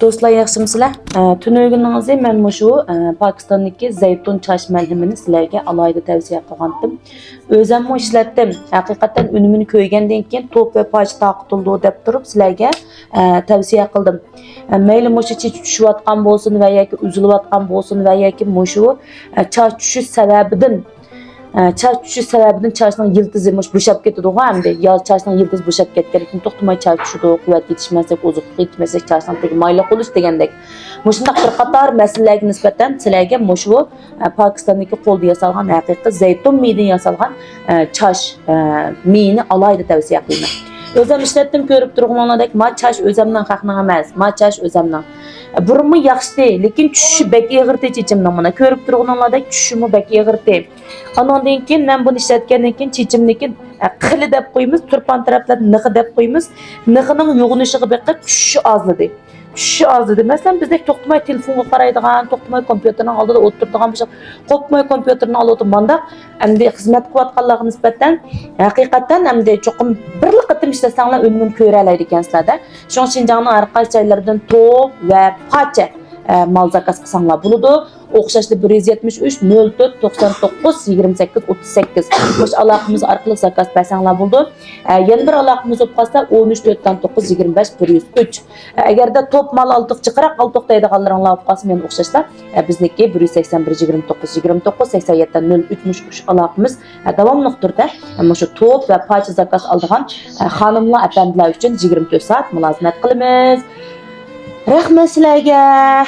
Do'stlar, yaxshimisizlar? Tunuyguningizda men mushu Pokistondagi zaytun chash malhamini sizlarga alohida tavsiya qilgandim. O'zim ishlatdim. Haqiqatan unumini ko'rgandan keyin to'p va poch taqtildi deb turib sizlarga tavsiya qildim. Mayli mushu chech tushayotgan bo'lsin va yoki uzilayotgan bo'lsin va yoki mushu chash tushish sababidan Çaş düşüş səbəbindən çaşdan yıldızı boşab getdi o hamda. Ya çaşdan yıldız boşab getdikdən toxtumay çaş düşüdü, qüvvət yetişməsək, ozuqluq yetməsək çaşdan tək maylıq oluş degəndək. Məşundaq bir qatar məsələlərə nisbətən sizlərə məşu Pakistandakı qolda yasalğan həqiqi zeytun meyidən yasalğan çaş meyini alayda tavsiyə qılım. Özüm işlətdim, görüb durğanlardək ma çaş özümdən xaqnan emas, ma çaş özümdən. Burunmu yaxşı deyil, lekin düşüşü bək ağırdı çeçimdən bana. Görüb durğanlardək düşüşümü bək ağırdı. Ondan keyin men buni ishlatgandan keyin chechimniki qili deb qo'yamiz, turpan taraflar nig'i deb qo'yamiz. Nig'ining yo'g'inishiga beqib tushishi ozladi. Tushishi ozladi. Masalan, bizdek to'xtamay telefonga qaraydigan, to'xtamay kompyuterning oldida o'tiradigan bo'lsa, qo'pmay kompyuterni oladi manda endi xizmat qilayotganlarga nisbatan haqiqatan endi cho'qim bir qatim ishlasanglar unumini ko'ra oladi ekansizlar-da. Shuning Shinjongning har qaysi joylaridan to'p va pacha mal zakaz qilsanglar bo'ladi. O'xshashli 173 04 99 28 38 boş aloqamiz orqali zakaz bersanglar bo'ldi. Yana bir aloqamiz bo'lib qolsa 13 99 25 103. Agarda top mal oltiq chiqaraq to'xtaydiganlaringlar bo'lib qolsa men o'xshashlar bizniki 181 29 29 87 03 ush aloqamiz davomli turda shu top va poch zakaz oldigan xonimlar apandilar uchun 24 soat mulozimat qilamiz. Rahmat sizlarga.